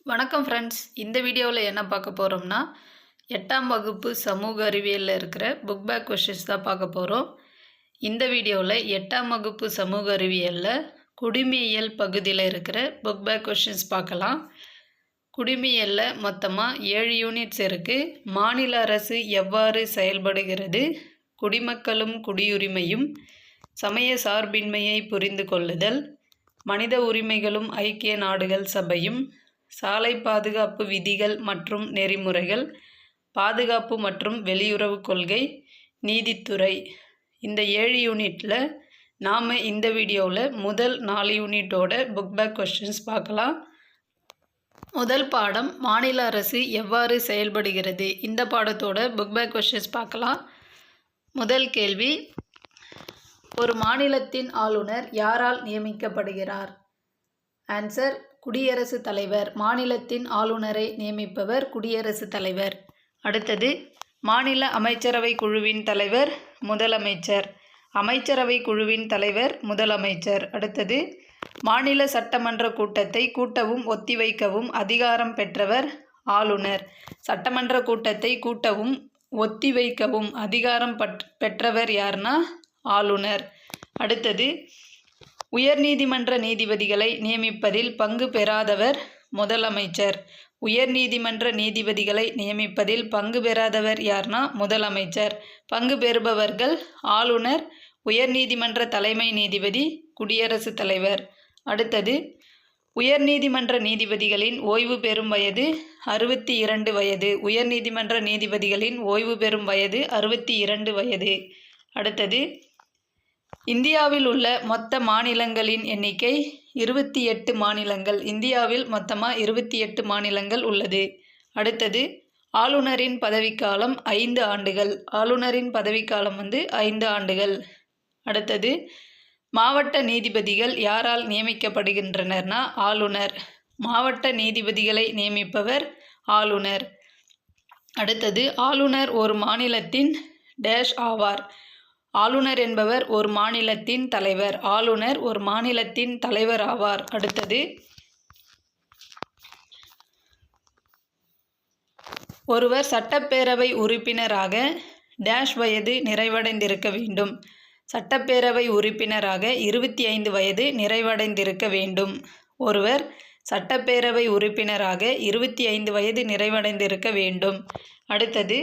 வணக்கம் ஃப்ரெண்ட்ஸ். இந்த வீடியோவில் என்ன பார்க்க போகிறோம்னா 8ஆம் வகுப்பு சமூக அறிவியலில் இருக்கிற புக் பேக் கொஷின்ஸ் தான் பார்க்க போகிறோம். இந்த வீடியோவில் 8ஆம் வகுப்பு சமூக அறிவியலில் குடிமையியல் பகுதியில் இருக்கிற புக் பேக் கொஷின்ஸ் பார்க்கலாம். குடிமையியலில் மொத்தமாக 7 யூனிட்ஸ் இருக்குது. மாநில அரசு எவ்வாறு செயல்படுகிறது, குடிமக்களும் குடியுரிமையும், சமய சார்பின்மையை புரிந்து கொள்ளுதல், மனித உரிமைகளும் ஐக்கிய நாடுகள் சபையும், சாலை பாதுகாப்பு விதிகள் மற்றும் நெறிமுறைகள், பாதுகாப்பு மற்றும் வெளியுறவு கொள்கை, நீதித்துறை. இந்த 7 யூனிட்டில் நாம் இந்த வீடியோவில் முதல் 4 யூனிட்டோட புக் பேக் கொஸ்டின்ஸ் பார்க்கலாம். முதல் பாடம் மாநில அரசு எவ்வாறு செயல்படுகிறது. இந்த பாடத்தோட புக் பேக் கொஸ்டின்ஸ் பார்க்கலாம். முதல் கேள்வி, ஒரு மாநிலத்தின் ஆளுநர் யாரால் நியமிக்கப்படுகிறார்? ஆன்சர், குடியரசுத் தலைவர். மாநிலத்தின் ஆளுநரை நியமிப்பவர் குடியரசுத் தலைவர். அடுத்தது, மாநில அமைச்சரவை குழுவின் தலைவர் முதலமைச்சர். அமைச்சரவை குழுவின் தலைவர் முதலமைச்சர். அடுத்தது, மாநில சட்டமன்ற கூட்டத்தை கூட்டவும் ஒத்திவைக்கவும் அதிகாரம் பெற்றவர் ஆளுநர். சட்டமன்ற கூட்டத்தை கூட்டவும் ஒத்திவைக்கவும் அதிகாரம் பெற்றவர் யார்னா ஆளுநர். அடுத்தது, உயர்நீதிமன்ற நீதிபதிகளை நியமிப்பதில் பங்கு பெறாதவர் முதலமைச்சர். உயர்நீதிமன்ற நீதிபதிகளை நியமிப்பதில் பங்கு பெறாதவர் யார்னா முதலமைச்சர். பங்கு பெறுபவர்கள் ஆளுநர், உயர்நீதிமன்ற தலைமை நீதிபதி, குடியரசுத் தலைவர். அடுத்தது, உயர்நீதிமன்ற நீதிபதிகளின் ஓய்வு பெறும் வயது 62 வயது. உயர்நீதிமன்ற நீதிபதிகளின் ஓய்வு பெறும் வயது 62 வயது. அடுத்தது, இந்தியாவில் உள்ள மொத்த மாநிலங்களின் எண்ணிக்கை 28 மாநிலங்கள். இந்தியாவில் மொத்தமாக 28 மாநிலங்கள் உள்ளது. அடுத்தது, ஆளுநரின் பதவிக்காலம் 5 ஆண்டுகள். ஆளுநரின் பதவிக்காலம் 5 ஆண்டுகள். அடுத்தது, மாவட்ட நீதிபதிகள் யாரால் நியமிக்கப்படுகின்றனர்னா ஆளுநர். மாவட்ட நீதிபதிகளை நியமிப்பவர் ஆளுநர். அடுத்தது, ஆளுநர் ஒரு மாநிலத்தின் டேஷ் ஆவார். ஆளுநர் என்பவர் ஒரு மாநிலத்தின் தலைவர். ஆளுநர் ஒரு மாநிலத்தின் தலைவர் ஆவார். அடுத்தது, ஒருவர் சட்டப்பேரவை உறுப்பினராக டேஷ் வயது நிறைவடைந்திருக்க வேண்டும். சட்டப்பேரவை உறுப்பினராக 25 வயது நிறைவடைந்திருக்க வேண்டும். ஒருவர் சட்டப்பேரவை உறுப்பினராக 25 வயது நிறைவடைந்திருக்க வேண்டும். அடுத்தது,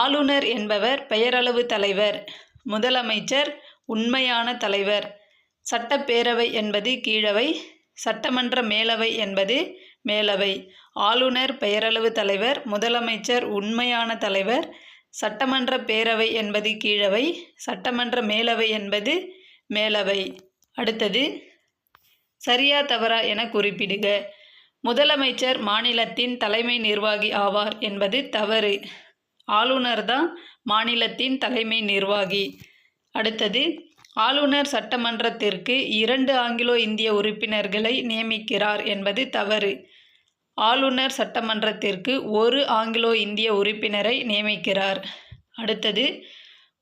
ஆளுநர் என்பவர் பெயரளவு தலைவர். முதலமைச்சர் உண்மையான தலைவர். சட்டப்பேரவை என்பது கீழவை, சட்டமன்ற மேலவை என்பது மேலவை. ஆளுநர் பெயரளவு தலைவர், முதலமைச்சர் உண்மையான தலைவர், சட்டமன்ற பேரவை என்பது கீழவை, சட்டமன்ற மேலவை என்பது மேலவை. அடுத்தது, சரியா தவறா என குறிப்பிடுக. முதலமைச்சர் மாநிலத்தின் தலைமை நிர்வாகி ஆவார் என்பது தவறு. ஆளுநர் தான் மாநிலத்தின் தலைமை நிர்வாகி. அடுத்தது, ஆளுநர் சட்டமன்றத்திற்கு 2 ஆங்கிலோ இந்திய உறுப்பினர்களை நியமிக்கிறார் என்பது தவறு. ஆளுநர் சட்டமன்றத்திற்கு 1 ஆங்கிலோ இந்திய உறுப்பினரை நியமிக்கிறார். அடுத்தது,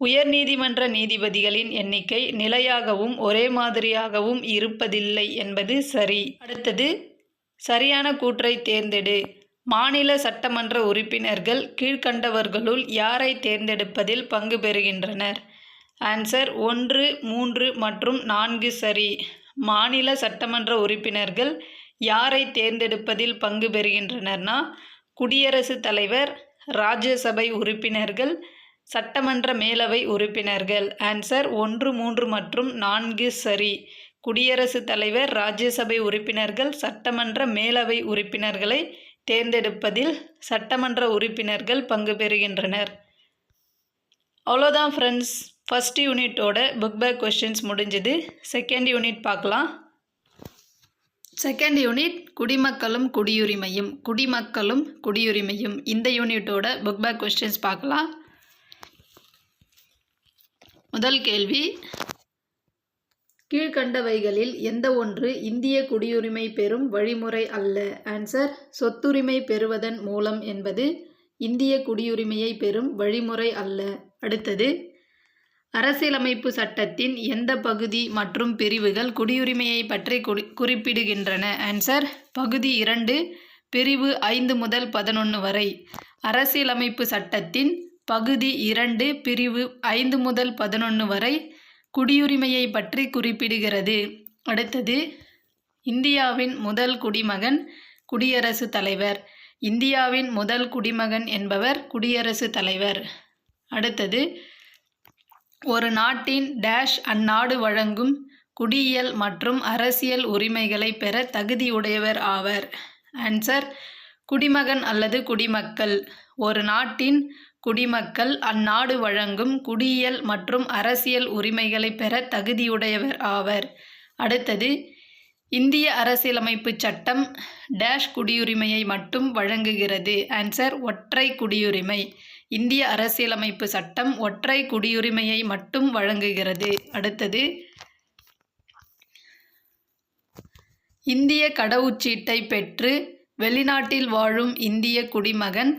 உயர்நீதிமன்ற நீதிபதிகளின் எண்ணிக்கை நிலையாகவும் ஒரே மாதிரியாகவும் இருப்பதில்லை என்பது சரி. அடுத்தது, சரியான கூற்றை தேர்ந்தெடு. மாநில சட்டமன்ற உறுப்பினர்கள் கீழ்க்கண்டவர்களுள் யாரை தேர்ந்தெடுப்பதில் பங்கு பெறுகின்றனர்? ஆன்சர், 1, 3 மற்றும் 4 சரி. மாநில சட்டமன்ற உறுப்பினர்கள் யாரை தேர்ந்தெடுப்பதில் பங்கு பெறுகின்றனர்னா குடியரசுத் தலைவர், ராஜ்யசபை உறுப்பினர்கள், சட்டமன்ற மேலவை உறுப்பினர்கள். ஆன்சர், 1, 3 மற்றும் 4 சரி. குடியரசுத் தலைவர், ராஜ்யசபை உறுப்பினர்கள், சட்டமன்ற மேலவை உறுப்பினர்களை தேர்ந்தெடுப்பதில் சட்டமன்ற உறுப்பினர்கள் பங்கு பெறுகின்றனர். அவ்வளோதான் ஃப்ரெண்ட்ஸ். ஃபஸ்ட் யூனிட்டோட புக் பேக் கொஸ்டின்ஸ் முடிஞ்சுது. செகண்ட் யூனிட் பார்க்கலாம். செகண்ட் யூனிட் குடிமக்களும் குடியுரிமையும். குடிமக்களும் குடியுரிமையும். இந்த யூனிட்டோட புக் பேக் கொஸ்டின்ஸ் பார்க்கலாம். முதல் கேள்வி, கீழ்கண்டவைகளில் எந்த ஒன்று இந்திய குடியுரிமை பெறும் வழிமுறை அல்ல? ஆன்சர், சொத்துரிமை பெறுவதன் மூலம் என்பது இந்திய குடியுரிமையை பெறும் வழிமுறை அல்ல. அடுத்தது, அரசியலமைப்பு சட்டத்தின் எந்த பகுதி மற்றும் பிரிவுகள் குடியுரிமையை பற்றி குறிப்பிடுகின்றன? ஆன்சர், பகுதி 2 பிரிவு 5 முதல் 11 வரை. அரசியலமைப்பு சட்டத்தின் பகுதி 2 பிரிவு 5 முதல் 11 வரை குடியுரிமையை பற்றி குறிப்பிடுகிறது. அடுத்தது, இந்தியாவின் முதல் குடிமகன் குடியரசுத் தலைவர். இந்தியாவின் முதல் குடிமகன் என்பவர் குடியரசுத் தலைவர். அடுத்தது, ஒரு நாட்டின் டேஷ் அந்நாடு வழங்கும் குடியியல் மற்றும் அரசியல் உரிமைகளை பெற தகுதியுடையவர் ஆவர். ஆன்சர், குடிமகன் அல்லது குடிமக்கள். ஒரு நாட்டின் குடிமக்கள் அந்நாடு வழங்கும் குடியியல் மற்றும் அரசியல் உரிமைகளை பெற தகுதியுடையவர் ஆவர். அடுத்தது, இந்திய அரசியலமைப்பு சட்டம் டேஷ் குடியுரிமையை மட்டும் வழங்குகிறது. ஆன்சர், ஒற்றை குடியுரிமை. இந்திய அரசியலமைப்பு சட்டம் ஒற்றை குடியுரிமையை மட்டும் வழங்குகிறது. அடுத்தது, இந்திய கடவுச்சீட்டை பெற்று வெளிநாட்டில் வாழும் இந்திய குடிமகன்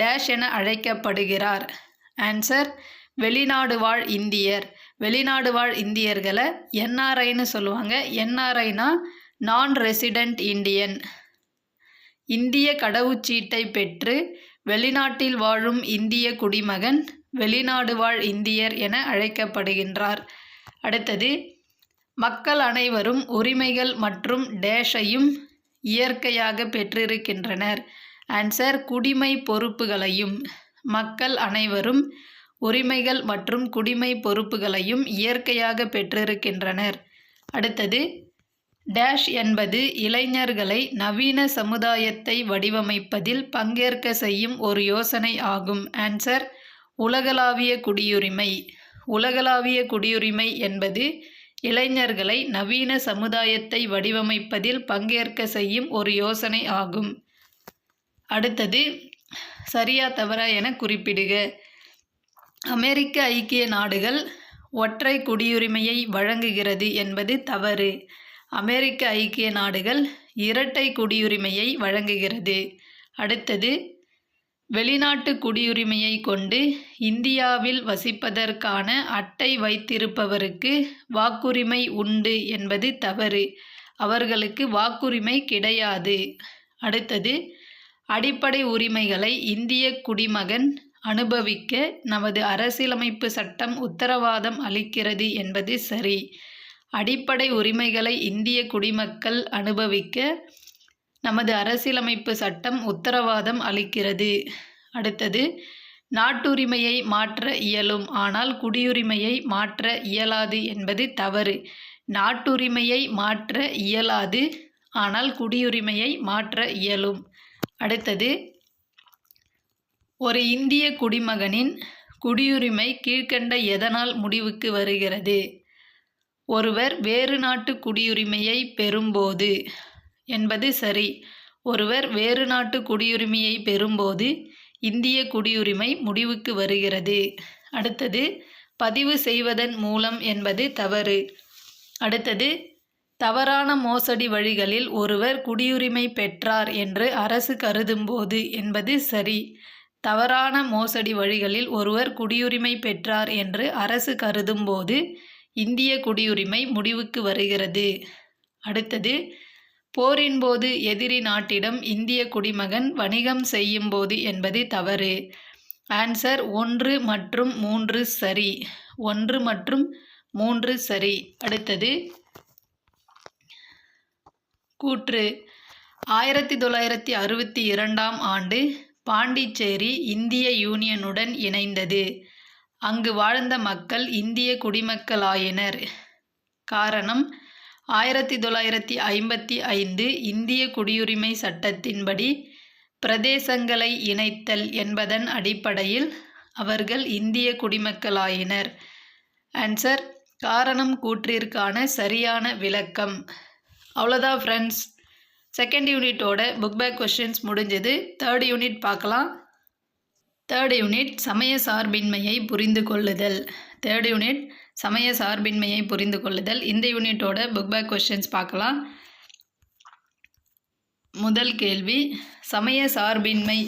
டேஷ் என அழைக்கப்படுகிறார். ஆன்சர், வெளிநாடு வாழ் இந்தியர். வெளிநாடு வாழ் இந்தியர்களை என்ஆர்ஐன்னு சொல்லுவாங்க. என்ஆர்ஐனா நான் ரெசிடென்ட் இந்தியன். இந்திய கடவுச்சீட்டை பெற்று வெளிநாட்டில் வாழும் இந்திய குடிமகன் வெளிநாடு வாழ் இந்தியர் என அழைக்கப்படுகின்றார். அடுத்தது, மக்கள் அனைவரும் உரிமைகள் மற்றும் டேஷையும் இயற்கையாக பெற்றிருக்கின்றனர். ஆன்சர், குடிமை பொறுப்புகளையும். மக்கள் அனைவரும் உரிமைகள் மற்றும் குடிமை பொறுப்புகளையும் இயற்கையாக பெற்றிருக்கின்றனர். அடுத்தது, டேஷ் என்பது இளைஞர்களை நவீன சமுதாயத்தை வடிவமைப்பதில் பங்கேற்க செய்யும் ஒரு யோசனை ஆகும். ஆன்சர், உலகளாவிய குடியுரிமை. உலகளாவிய குடியுரிமை என்பது இளைஞர்களை நவீன சமுதாயத்தை வடிவமைப்பதில் பங்கேற்க செய்யும் ஒரு யோசனை ஆகும். அடுத்தது, சரியா தவறா என குறிப்பிடுக. அமெரிக்க ஐக்கிய நாடுகள் ஒற்றை குடியுரிமையை வழங்குகிறது என்பது தவறு. அமெரிக்க ஐக்கிய நாடுகள் இரட்டை குடியுரிமையை வழங்குகிறது. அடுத்தது, வெளிநாட்டு குடியுரிமையை கொண்டு இந்தியாவில் வசிப்பதற்கான அட்டை வைத்திருப்பவருக்கு வாக்குரிமை உண்டு என்பது தவறு. அவர்களுக்கு வாக்குரிமை கிடையாது. அடுத்தது, அடிப்படை உரிமைகளை இந்திய குடிமகன் அனுபவிக்க நமது அரசியலமைப்பு சட்டம் உத்தரவாதம் அளிக்கிறது என்பது சரி. அடிப்படை உரிமைகளை இந்திய குடிமக்கள் அனுபவிக்க நமது அரசியலமைப்பு சட்டம் உத்தரவாதம் அளிக்கிறது. அடுத்தது, நாட்டுரிமையை மாற்ற இயலும், ஆனால் குடியுரிமையை மாற்ற இயலாது என்பது தவறு. நாட்டுரிமையை மாற்ற இயலாது, ஆனால் குடியுரிமையை மாற்ற இயலும். அடுத்தது, ஒரு இந்திய குடிமகனின் குடியுரிமை கீழ்க்கண்ட எதனால் முடிவுக்கு வருகிறது? ஒருவர் வேறு நாட்டு குடியுரிமையை பெறும்போது என்பது சரி. ஒருவர் வேறு நாட்டு குடியுரிமையை பெறும்போது இந்திய குடியுரிமை முடிவுக்கு வருகிறது. அடுத்தது, பதிவு செய்வதன் மூலம் என்பது தவறு. அடுத்தது, தவறான மோசடி வழிகளில் ஒருவர் குடியுரிமை பெற்றார் என்று அரசு கருதும்போது என்பது சரி. தவறான மோசடி வழிகளில் ஒருவர் குடியுரிமை பெற்றார் என்று அரசு கருதும்போது இந்திய குடியுரிமை முடிவுக்கு வருகிறது. அடுத்தது, போரின் போது எதிரி நாட்டிடம் இந்திய குடிமகன் வணிகம் செய்யும் போது என்பது தவறு. ஆன்சர், 1 மற்றும் 3 சரி. 1 மற்றும் 3 சரி. அடுத்தது, கூற்று. 1962ஆம் ஆண்டு பாண்டிச்சேரி இந்திய யூனியனுடன் இணைந்தது. அங்கு வாழ்ந்த மக்கள் இந்திய குடிமக்களாயினர். காரணம், 1955 இந்திய குடியுரிமை சட்டத்தின்படி பிரதேசங்களை இணைத்தல் என்பதன் அடிப்படையில் அவர்கள் இந்திய குடிமக்களாயினர். ஆன்சர், காரணம் கூற்றிற்கான சரியான விளக்கம். அவ்வளோதான் ஃப்ரெண்ட்ஸ், செகண்ட் யூனிட்டோட புக் பேக் கொஸ்டின்ஸ் முடிஞ்சது. தேர்ட் யூனிட் பார்க்கலாம். தேர்ட் யூனிட் சமய சார்பின்மையை புரிந்து கொள்ளுதல். தேர்ட் யூனிட் சமய சார்பின்மையை புரிந்து கொள்ளுதல். இந்த யூனிட்டோட புக் பேக் கொஸ்டின்ஸ் பார்க்கலாம். முதல் கேள்வி, சமய சார்பின்மை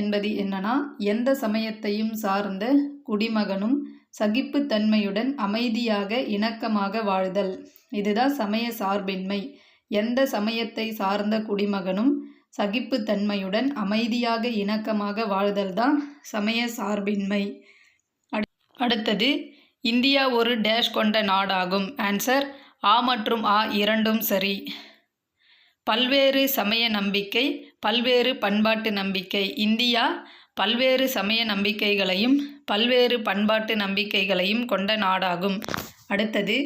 என்பது என்னன்னா, எந்த சமயத்தையும் சார்ந்த குடிமகனும் சகிப்புத்தன்மையுடன் அமைதியாக இணக்கமாக வாழ்தல். இதுதான் சமய சார்பின்மை. எந்த சமயத்தை சார்ந்த குடிமகனும் சகிப்புத்தன்மையுடன் அமைதியாக இணக்கமாக வாழ்தல்தான் சமய சார்பின்மை. அடுத்தது, இந்தியா ஒரு டேஷ் கொண்ட நாடாகும். ஆன்சர், ஆ மற்றும் ஆ இரண்டும் சரி. பல்வேறு சமய நம்பிக்கை, பல்வேறு பண்பாட்டு நம்பிக்கை. இந்தியா பல்வேறு சமய நம்பிக்கைகளையும் பல்வேறு பண்பாட்டு நம்பிக்கைகளையும் கொண்ட நாடாகும். அடுத்தது,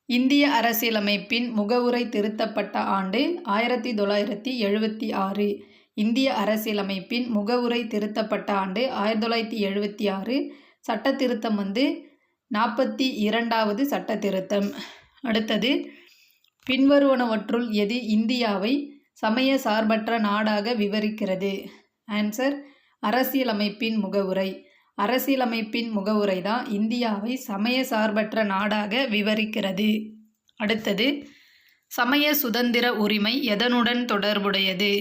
இந்திய அரசியலமைப்பின் முகவுரை திருத்தப்பட்ட ஆண்டு 1976. இந்திய அரசியலமைப்பின் முகவுரை திருத்தப்பட்ட ஆண்டு 1976. சட்ட திருத்தம் 42வது சட்ட திருத்தம். அடுத்தது, பின்வருவனவற்றுள் எது இந்தியாவை சமய சார்பற்ற நாடாக விவரிக்கிறது? ஆன்சர், அரசியலமைப்பின் முகவுரை. அரசியலமைப்பின் முகவுரை தான் இந்தியாவை சமய சார்பற்ற நாடாக விவரிக்கிறது. அடுத்தது, சமய சுதந்திர உரிமை எதனுடன் தொடர்புடையது?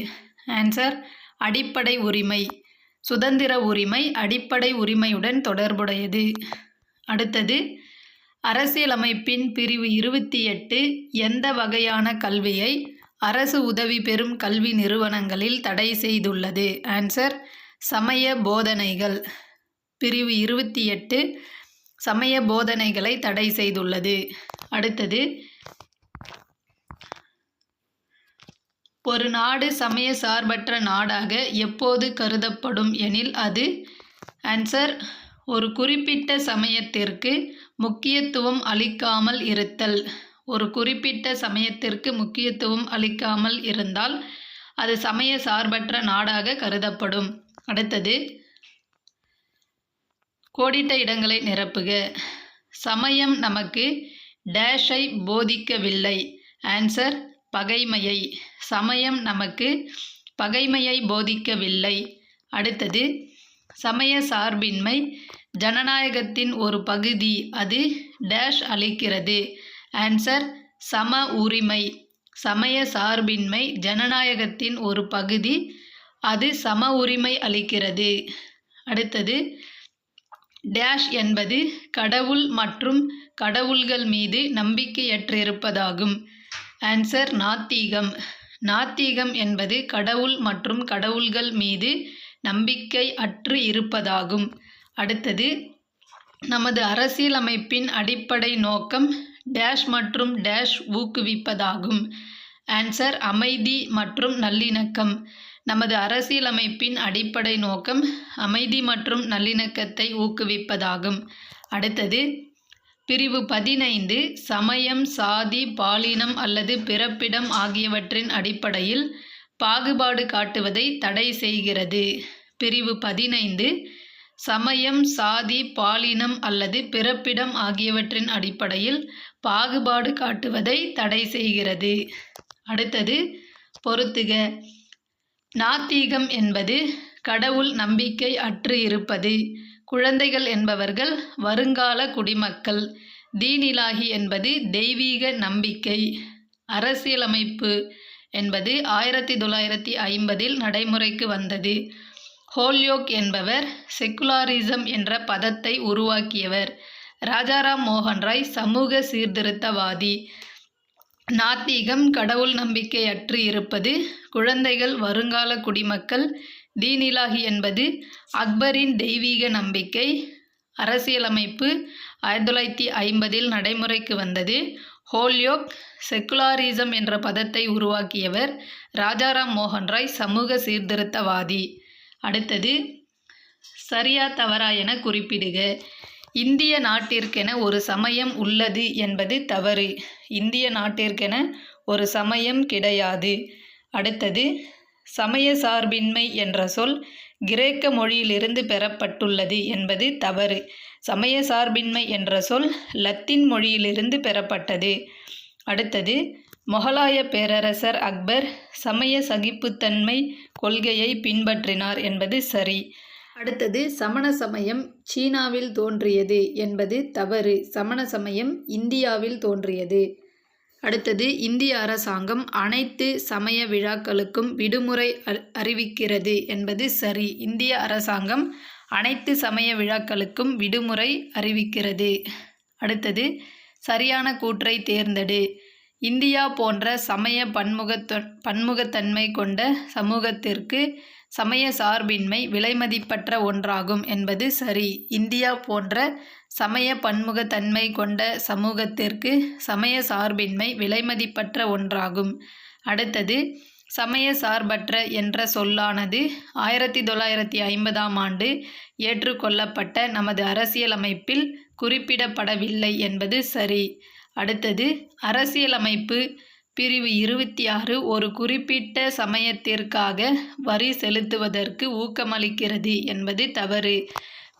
ஆன்சர், அடிப்படை உரிமை. சுதந்திர உரிமை அடிப்படை உரிமையுடன் தொடர்புடையது. அடுத்தது, அரசியலமைப்பின் பிரிவு 28 எந்த வகையான கல்வியை அரசு உதவி பெறும் கல்வி நிறுவனங்களில் தடை செய்துள்ளது? ஆன்சர், சமய போதனைகள். பிரிவு 28 சமய போதனைகளை தடை செய்துள்ளது. அடுத்தது, ஒரு நாடு சமய சார்பற்ற நாடாக எப்போது கருதப்படும் எனில் அது? ஆன்சர், ஒரு குறிப்பிட்ட சமயத்திற்கு முக்கியத்துவம் அளிக்காமல் இருத்தல். ஒரு குறிப்பிட்ட சமயத்திற்கு முக்கியத்துவம் அளிக்காமல் இருந்தால் அது சமய சார்பற்ற நாடாக கருதப்படும். அடுத்தது, கோடிட்ட இடங்களை நிரப்புக. சமயம் நமக்கு டேஷை போதிக்கவில்லை. ஆன்சர், பகைமையை. சமயம் நமக்கு பகைமையை போதிக்கவில்லை. அடுத்தது, சமய சார்பின்மை ஜனநாயகத்தின் ஒரு பகுதி. அது டேஷ் அளிக்கிறது. ஆன்சர், சம உரிமை. சமய சார்பின்மை ஜனநாயகத்தின் ஒரு பகுதி. அது சம உரிமை அளிக்கிறது. அடுத்தது, டேஷ் என்பது கடவுள் மற்றும் கடவுள்கள் மீது நம்பிக்கையற்றிருப்பதாகும். ஆன்சர், நாத்திகம். நாத்திகம் என்பது கடவுள் மற்றும் கடவுள்கள் மீது நம்பிக்கை அற்று இருப்பதாகும். அடுத்தது, நமது அரசியலமைப்பின் அடிப்படை நோக்கம் டேஷ் மற்றும் டேஷ் ஊக்குவிப்பதாகும். ஆன்சர், அமைதி மற்றும் நல்லிணக்கம். நமது அரசியலமைப்பின் அடிப்படை நோக்கம் அமைதி மற்றும் நல்லிணக்கத்தை ஊக்குவிப்பதாகும். அடுத்தது, பிரிவு 15 சமயம், சாதி, பாலினம் அல்லது பிறப்பிடம் ஆகியவற்றின் அடிப்படையில் பாகுபாடு காட்டுவதை தடை செய்கிறது. பிரிவு 15 சமயம், சாதி, பாலினம் அல்லது பிறப்பிடம் ஆகியவற்றின் அடிப்படையில் பாகுபாடு காட்டுவதை தடை செய்கிறது. அடுத்தது, பொறுத்துக. நாத்திகம் என்பது கடவுள் நம்பிக்கை அற்று இருப்பது. குழந்தைகள் என்பவர்கள் வருங்கால குடிமக்கள். தீனிலாஹி என்பது தெய்வீக நம்பிக்கை. அரசியலமைப்பு என்பது 1950 நடைமுறைக்கு வந்தது. ஹோல்யோக் என்பவர் செக்குலாரிசம் என்ற பதத்தை உருவாக்கியவர். ராஜாராம் மோகன் ராய் சமூக சீர்திருத்தவாதி. நாத்திகம் கடவுள் நம்பிக்கை அற்று இருப்பது. குழந்தைகள் வருங்கால குடிமக்கள். தீனிலாஹி என்பது அக்பரின் தெய்வீக நம்பிக்கை. அரசியலமைப்பு 1950 நடைமுறைக்கு வந்தது. ஹோல்யோக் செக்குலாரிசம் என்ற பதத்தை உருவாக்கியவர். ராஜாராம் மோகன் ராய் சமூக சீர்திருத்தவாதி. அடுத்தது, சரியா தவறா என குறிப்பிடுக. இந்திய நாட்டிற்கென ஒரு சமயம் உள்ளது என்பது தவறு. இந்திய நாட்டிற்கென ஒரு சமயம் கிடையாது. அடுத்தது, சமய சார்பின்மை என்ற சொல் கிரேக்க மொழியிலிருந்து பெறப்பட்டுள்ளது என்பது தவறு. சமய சார்பின்மை என்ற சொல் லத்தீன் மொழியிலிருந்து பெறப்பட்டது. அடுத்தது, மொகலாய பேரரசர் அக்பர் சமய சகிப்புத்தன்மை கொள்கையை பின்பற்றினார் என்பது சரி. அடுத்தது, சமண சமயம் சீனாவில் தோன்றியது என்பது தவறு. சமண சமயம் இந்தியாவில் தோன்றியது. அடுத்தது, இந்திய அரசாங்கம் அனைத்து சமய விழாக்களுக்கும் விடுமுறை அறிவிக்கிறது என்பது சரி. இந்திய அரசாங்கம் அனைத்து சமய விழாக்களுக்கும் விடுமுறை அறிவிக்கிறது. அடுத்தது சரியான கூற்றை தேர்ந்தெடு. இந்தியா போன்ற சமய பன்முகத்தன்மை கொண்ட சமூகத்திற்கு சமய சார்பின்மை விலைமதிப்பற்ற ஒன்றாகும் என்பது சரி. இந்தியா போன்ற சமய பன்முகத்தன்மை கொண்ட சமூகத்திற்கு சமய சார்பின்மை விலைமதிப்பற்ற ஒன்றாகும். அடுத்தது சமய சார்பற்ற என்ற சொல்லானது 1950ஆம் ஆண்டு ஏற்றுக்கொள்ளப்பட்ட நமது அரசியலமைப்பில் குறிப்பிடப்படவில்லை என்பது சரி. அடுத்தது அரசியலமைப்பு பிரிவு 26 ஒரு குறிப்பிட்ட சமயத்திற்காக வரி செலுத்துவதற்கு ஊக்கமளிக்கிறது என்பது தவறு.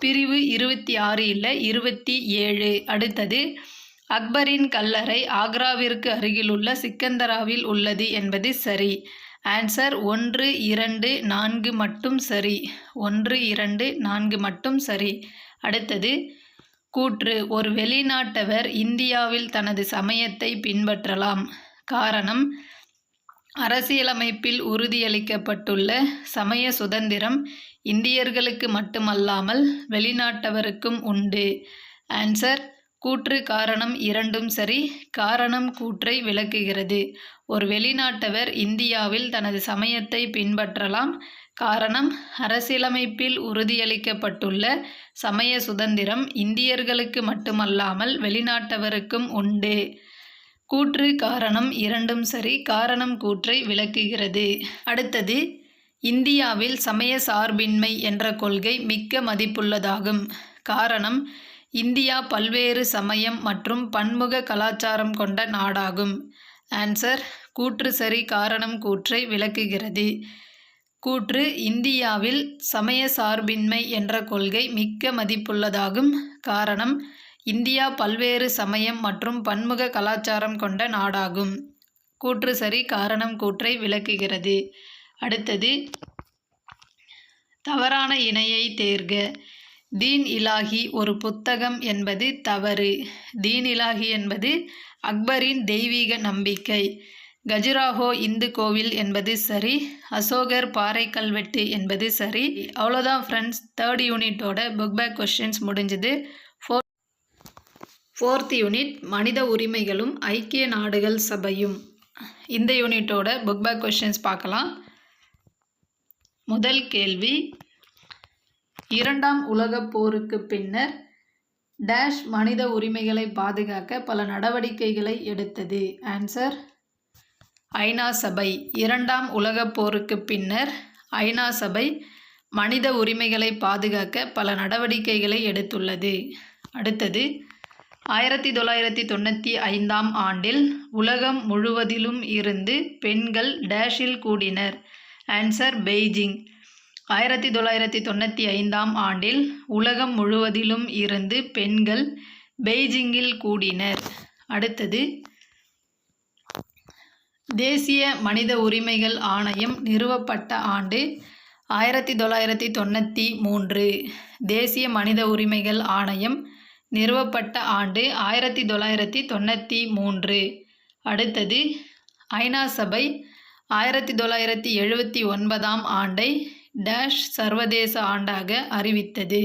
பிரிவு 26 இல்லை 27. அடுத்தது அக்பரின் கல்லறை ஆக்ராவிற்கு அருகிலுள்ள சிக்கந்தராவில் உள்ளது என்பது சரி. ஆன்சர் 1, 2, 4 மட்டும் சரி. 1, 2, 4 மட்டும் சரி. அடுத்தது கூற்று ஒரு வெளிநாட்டவர் இந்தியாவில் தனது சமயத்தை பின்பற்றலாம். காரணம் அரசியலமைப்பில் உறுதியளிக்கப்பட்டுள்ள சமய சுதந்திரம் இந்தியர்களுக்கு மட்டுமல்லாமல் வெளிநாட்டவருக்கும் உண்டு. ஆன்சர் கூற்று காரணம் இரண்டும் சரி. காரணம் கூற்றை விளக்குகிறது. ஒரு வெளிநாட்டவர் இந்தியாவில் தனது சமயத்தை பின்பற்றலாம். காரணம் அரசியலமைப்பில் உறுதியளிக்கப்பட்டுள்ள சமய சுதந்திரம் இந்தியர்களுக்கு மட்டுமல்லாமல் வெளிநாட்டவருக்கும் உண்டு. கூற்று காரணம் இரண்டும் சரி. காரணம் கூற்றை விளக்குகிறது. அடுத்தது இந்தியாவில் சமய சார்பின்மை என்ற கொள்கை மிக்க மதிப்புள்ளதாகும். காரணம் இந்தியா பல்வேறு சமயம் மற்றும் பன்முக கலாச்சாரம் கொண்ட நாடாகும். ஆன்சர் கூற்று சரி. காரணம் கூற்றை விளக்குகிறது. கூற்று இந்தியாவில் சமய சார்பின்மை என்ற கொள்கை மிக்க மதிப்புள்ளதாகும். காரணம் இந்தியா பல்வேறு சமயம் மற்றும் பன்முக கலாச்சாரம் கொண்ட நாடாகும். கூற்று சரி. காரணம் கூற்றை விளக்குகிறது. அடுத்தது தவறான இணையை தேர்க. தீன் இலாஹி ஒரு புத்தகம் என்பது தவறு. தீன் இலாஹி என்பது அக்பரின் தெய்வீக நம்பிக்கை. கஜுராஹோ இந்து கோவில் என்பது சரி. அசோகர் பாறை கல்வெட்டு என்பது சரி. அவ்வளோதான் ஃப்ரெண்ட்ஸ், 3rd யூனிட்டோட புக் பேக் கொஸ்டின்ஸ் முடிஞ்சுது. 4th யூனிட் மனித உரிமைகளும் ஐக்கிய நாடுகள் சபையும். இந்த யூனிட்டோட புக் பேக் கொஸ்டின்ஸ் பார்க்கலாம். முதல் கேள்வி, 2ஆம் உலகப் போருக்கு பின்னர் டேஷ் மனித உரிமைகளை பாதுகாக்க பல நடவடிக்கைகளை எடுத்தது. ஆன்சர் ஐநா சபை. 2ஆம் உலகப் போருக்கு பின்னர் ஐநா சபை மனித உரிமைகளை பாதுகாக்க பல நடவடிக்கைகளை எடுத்துள்ளது. அடுத்தது 1995ஆம் ஆண்டில் உலகம் முழுவதிலும் இருந்து பெண்கள் டேஷில் கூடினர். Answer Beijing. 1995ஆம் ஆண்டில் உலகம் முழுவதிலும் இருந்து பெண்கள் பெய்ஜிங்கில் கூடினர். அடுத்தது தேசிய மனித உரிமைகள் ஆணையம் நிறுவப்பட்ட ஆண்டு 1993. தேசிய மனித உரிமைகள் ஆணையம் நிறுவப்பட்ட ஆண்டு 1993. அடுத்தது ஐநா சபை 1979ஆம் ஆண்டை டேஷ் சர்வதேச ஆண்டாக அறிவித்தது.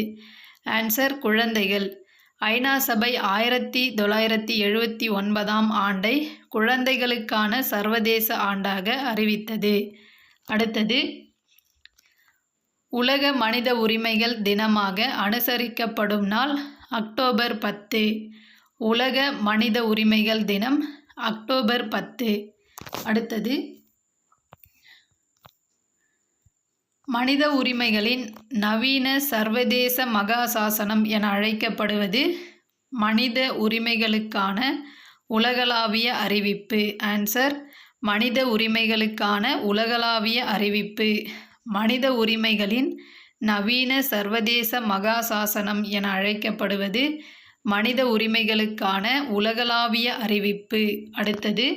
ஆன்சர் குழந்தைகள். ஐநா சபை 1979ஆம் ஆண்டை குழந்தைகளுக்கான சர்வதேச ஆண்டாக அறிவித்தது. அடுத்தது உலக மனித உரிமைகள் தினமாக அனுசரிக்கப்படும் நாள் அக்டோபர் 10. உலக மனித உரிமைகள் தினம் அக்டோபர் 10. அடுத்தது மனித உரிமைகளின் நவீன சர்வதேச மகாசாசனம் என அழைக்கப்படுவது மனித உரிமைகளுக்கான உலகளாவிய அறிவிப்பு. ஆன்சர் மனித உரிமைகளுக்கான உலகளாவிய அறிவிப்பு. மனித உரிமைகளின் நவீன சர்வதேச மகாசாசனம் என அழைக்கப்படுவது மனித உரிமைகளுக்கான உலகளாவிய அறிவிப்பு. அடுத்தது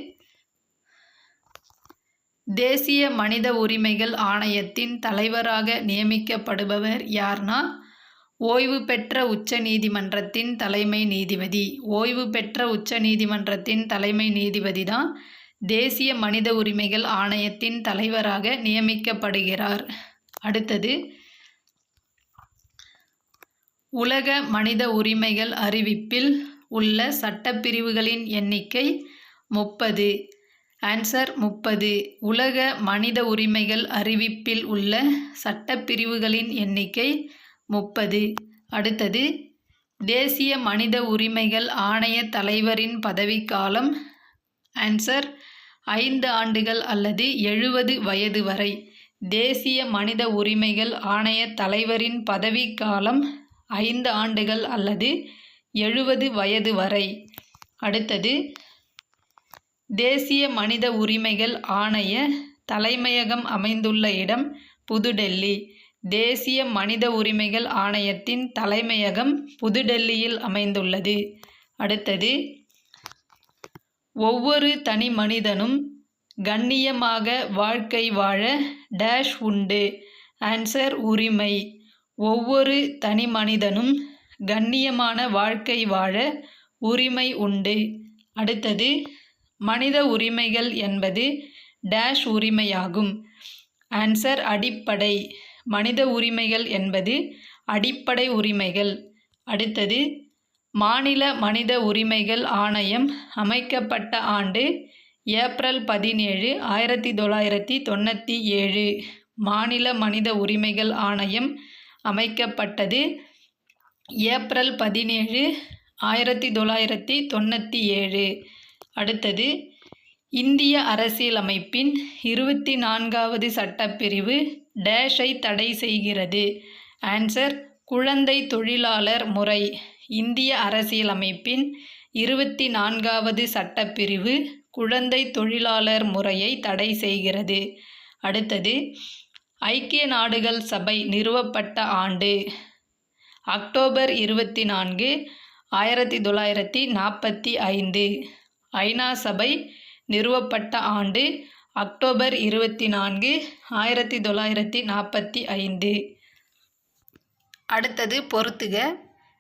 தேசிய மனித உரிமைகள் ஆணையத்தின் தலைவராக நியமிக்கப்படுபவர் யார்னா ஓய்வு பெற்ற உச்ச நீதிமன்றத்தின் தலைமை நீதிபதி. ஓய்வு பெற்ற உச்ச நீதிமன்றத்தின் தலைமை நீதிபதி தான் தேசிய மனித உரிமைகள் ஆணையத்தின் தலைவராக நியமிக்கப்படுகிறார். அடுத்தது உலக மனித உரிமைகள் அறிவிப்பில் உள்ள சட்டப்பிரிவுகளின் எண்ணிக்கை 30. ஆன்சர் 30. உலக மனித உரிமைகள் அறிவிப்பில் உள்ள சட்டப்பிரிவுகளின் எண்ணிக்கை 30. அடுத்தது, தேசிய மனித உரிமைகள் ஆணைய தலைவரின் பதவிக்காலம். ஆன்சர் 5 ஆண்டுகள் அல்லது 70 வயது வரை. தேசிய மனித உரிமைகள் ஆணைய தலைவரின் பதவிக்காலம் 5 ஆண்டுகள் அல்லது 70 வயது வரை. அடுத்தது, தேசிய மனித உரிமைகள் ஆணைய தலைமையகம் அமைந்துள்ள இடம் புதுடெல்லி. தேசிய மனித உரிமைகள் ஆணையத்தின் தலைமையகம் புதுடெல்லியில் அமைந்துள்ளது. அடுத்தது, ஒவ்வொரு தனி மனிதனும் கண்ணியமாக வாழ்க்கை வாழ டேஷ் உண்டு. ஆன்சர் உரிமை. ஒவ்வொரு தனி மனிதனும் கண்ணியமான வாழ்க்கை வாழ உரிமை உண்டு. அடுத்தது, மனித உரிமைகள் என்பது டேஷ் உரிமையாகும். ஆன்சர் அடிப்படை. மனித உரிமைகள் என்பது அடிப்படை உரிமைகள். அடுத்தது, மாநில மனித உரிமைகள் ஆணையம் அமைக்கப்பட்ட ஆண்டு ஏப்ரல் 17, 1997. மாநில மனித உரிமைகள் ஆணையம் அமைக்கப்பட்டது ஏப்ரல் 17, 1997. அடுத்தது, இந்திய அரசியலமைப்பின் 24வது சட்டப்பிரிவு டேஷை தடை செய்கிறது. ஆன்சர் குழந்தை தொழிலாளர் முறை. இந்திய அரசியலமைப்பின் 24வது சட்டப்பிரிவு குழந்தை தொழிலாளர் முறையை தடை செய்கிறது. அடுத்தது, ஐக்கிய நாடுகள் சபை நிறுவப்பட்ட ஆண்டு அக்டோபர் 24, 1945. ஐநா சபை நிறுவப்பட்ட ஆண்டு அக்டோபர் 24, 1945. அடுத்தது, பொறுத்துக.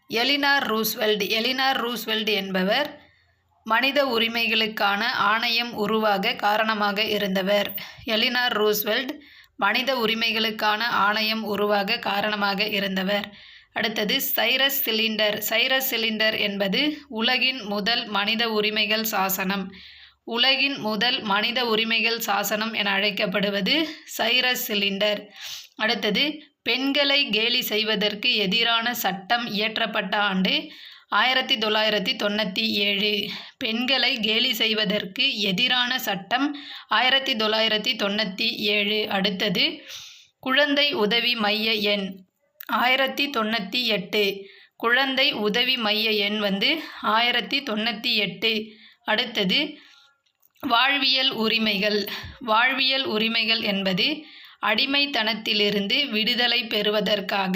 Eleanor Roosevelt. எலினார் ரூஸ்வெல்ட் என்பவர் மனித உரிமைகளுக்கான ஆணையம் உருவாக காரணமாக இருந்தவர். எலினார் ரூஸ்வெல்ட் மனித உரிமைகளுக்கான ஆணையம் உருவாக காரணமாக இருந்தவர். அடுத்தது, சைரஸ் சிலிண்டர். சைரஸ் சிலிண்டர் என்பது உலகின் முதல் மனித உரிமைகள் சாசனம். உலகின் முதல் மனித உரிமைகள் சாசனம் என அழைக்கப்படுவது சைரஸ் சிலிண்டர். அடுத்தது, பெண்களை கேலி செய்வதற்கு எதிரான சட்டம் இயற்றப்பட்ட ஆண்டு 1997. பெண்களை கேலி செய்வதற்கு எதிரான சட்டம் 1997. அடுத்தது, குழந்தை உதவி மைய எண் 1098. குழந்தை உதவி மைய எண் 1098. அடுத்தது, வாழ்வியல் உரிமைகள். வாழ்வியல் உரிமைகள் என்பது அடிமைத்தனத்திலிருந்து விடுதலை பெறுவதற்காக.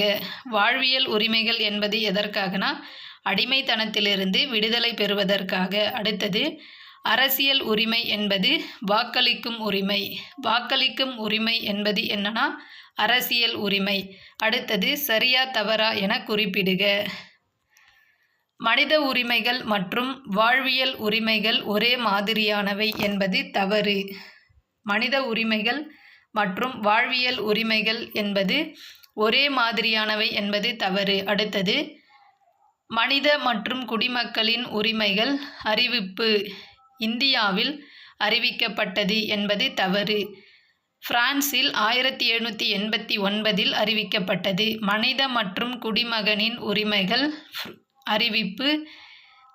வாழ்வியல் உரிமைகள் என்பது எதற்காகனா அடிமைத்தனத்திலிருந்து விடுதலை பெறுவதற்காக. அடுத்தது, அரசியல் உரிமை என்பது வாக்களிக்கும் உரிமை. வாக்களிக்கும் உரிமை என்பது என்னன்னா அரசியல் உரிமை. அடுத்தது, சரியா தவறா என குறிப்பிடுக. மனித உரிமைகள் மற்றும் வாழ்வியல் உரிமைகள் ஒரே மாதிரியானவை என்பது தவறு. மனித உரிமைகள் மற்றும் வாழ்வியல் உரிமைகள் என்பது ஒரே மாதிரியானவை என்பது தவறு. அடுத்தது, மனித மற்றும் குடிமக்களின் உரிமைகள் அறிவிப்பு இந்தியாவில் அறிவிக்கப்பட்டது என்பது தவறு. பிரான்சில் 1789 அறிவிக்கப்பட்டது. மனித மற்றும் குடிமகனின் உரிமைகள் அறிவிப்பு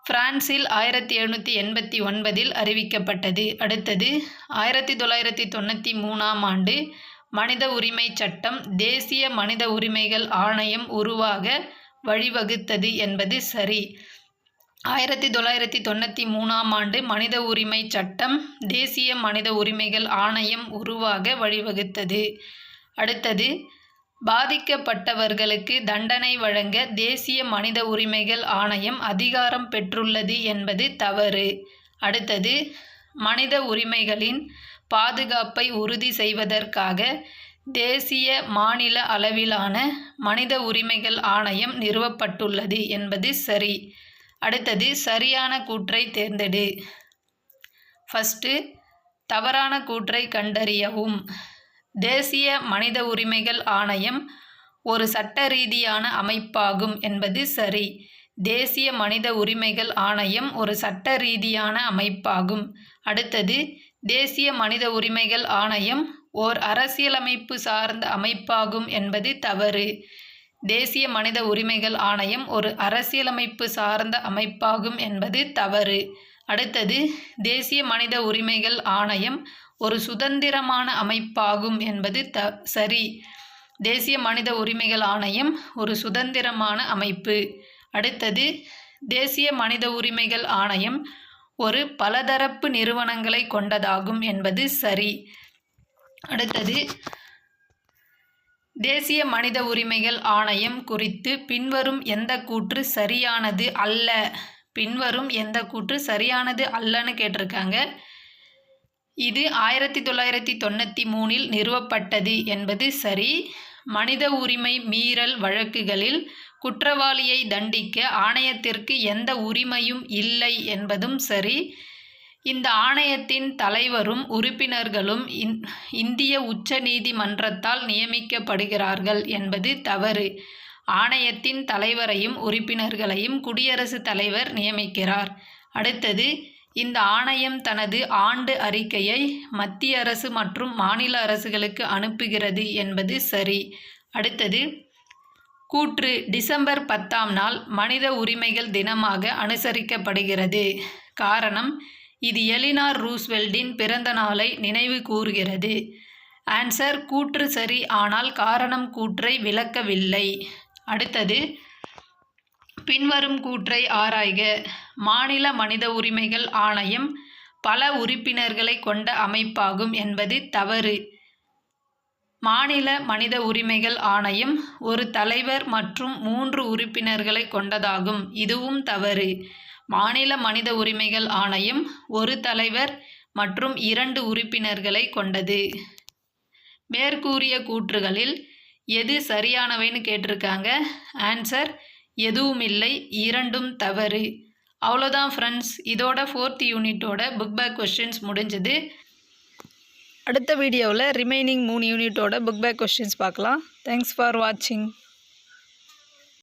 பிரான்சில் 1789 அறிவிக்கப்பட்டது. அடுத்தது, 1993 ஆண்டு மனித உரிமை சட்டம் தேசிய மனித உரிமைகள் ஆணையம் உருவாக வழிவகுத்தது என்பது சரி. 1993 ஆண்டு மனித உரிமை சட்டம் தேசிய மனித உரிமைகள் ஆணையம் உருவாக வழிவகுத்தது. அடுத்தது, பாதிக்கப்பட்டவர்களுக்கு தண்டனை வழங்க தேசிய மனித உரிமைகள் ஆணையம் அதிகாரம் பெற்றுள்ளது என்பது தவறு. அடுத்தது, மனித உரிமைகளின் பாதுகாப்பை உறுதி செய்வதற்காக தேசிய மாநில அளவிலான மனித உரிமைகள் ஆணையம் நிறுவப்பட்டுள்ளது என்பது சரி. அடுத்தது, சரியான கூற்றை தேர்ந்தெடு. ஃபஸ்ட்டு, தவறான கூற்றை கண்டறியவும். தேசிய மனித உரிமைகள் ஆணையம் ஒரு சட்ட ரீதியான அமைப்பாகும் என்பது சரி. தேசிய மனித உரிமைகள் ஆணையம் ஒரு சட்ட ரீதியான அமைப்பாகும். அடுத்தது, தேசிய மனித உரிமைகள் ஆணையம் ஓர் அரசியலமைப்பு சார்ந்த அமைப்பாகும் என்பது தவறு. தேசிய மனித உரிமைகள் ஆணையம் ஒரு அரசியலமைப்பு சார்ந்த அமைப்பாகும் என்பது தவறு. அடுத்தது, தேசிய மனித உரிமைகள் ஆணையம் ஒரு சுதந்திரமான அமைப்பாகும் என்பது சரி. தேசிய மனித உரிமைகள் ஆணையம் ஒரு சுதந்திரமான அமைப்பு. அடுத்தது, தேசிய மனித உரிமைகள் ஆணையம் ஒரு பலதரப்பு நிறுவனங்களை கொண்டதாகும் என்பது சரி. அடுத்தது, தேசிய மனித உரிமைகள் ஆணையம் குறித்து பின்வரும் எந்த கூற்று சரியானது அல்ல? பின்வரும் எந்த கூற்று சரியானது அல்லன்னு கேட்டிருக்காங்க. இது 1993 நிறுவப்பட்டது என்பது சரி. மனித உரிமை மீறல் வழக்குகளில் குற்றவாளியை தண்டிக்க ஆணையத்திற்கு எந்த உரிமையும் இல்லை என்பதும் சரி. இந்த ஆணையத்தின் தலைவரும் உறுப்பினர்களும் இந்திய உச்ச நீதிமன்றத்தால் நியமிக்கப்படுகிறார்கள் என்பது தவறு. ஆணையத்தின் தலைவரையும் உறுப்பினர்களையும் குடியரசுத் தலைவர் நியமிக்கிறார். அடுத்தது, இந்த ஆணையம் தனது ஆண்டு அறிக்கையை மத்திய அரசு மற்றும் மாநில அரசுகளுக்கு அனுப்புகிறது என்பது சரி. அடுத்தது, கூற்று டிசம்பர் 10 மனித உரிமைகள் தினமாக அனுசரிக்கப்படுகிறது. காரணம், இது எலினார் ரூஸ்வெல்ட்டின் பிறந்த நாளை நினைவு கூறுகிறது. ஆன்சர், கூற்று சரி, ஆனால் காரணம் கூற்றை விளக்கவில்லை. அடுத்தது, பின்வரும் கூற்றை ஆராய்க. மாநில மனித உரிமைகள் ஆணையம் பல உறுப்பினர்களை கொண்ட அமைப்பாகும் என்பது தவறு. மாநில மனித உரிமைகள் ஆணையம் ஒரு தலைவர் மற்றும் 3 உறுப்பினர்களை கொண்டதாகும். இதுவும் தவறு. மாநில மனித உரிமைகள் ஆணையம் ஒரு தலைவர் மற்றும் 2 உறுப்பினர்களை கொண்டது. மேற்கூறிய கூற்றுகளில் எது சரியானவைன்னு கேட்டிருக்காங்க. ஆன்சர், எதுவுமில்லை, இரண்டும் தவறு. அவ்வளோதான் ஃப்ரெண்ட்ஸ், இதோட 4th யூனிட்டோட புக் பேக் கொஸ்டின்ஸ் முடிஞ்சது. அடுத்த வீடியோவில் ரிமைனிங் 3 யூனிட்டோட புக் பேக் கொஸ்டின்ஸ் பார்க்கலாம். தேங்க்ஸ் ஃபார் வாட்சிங்.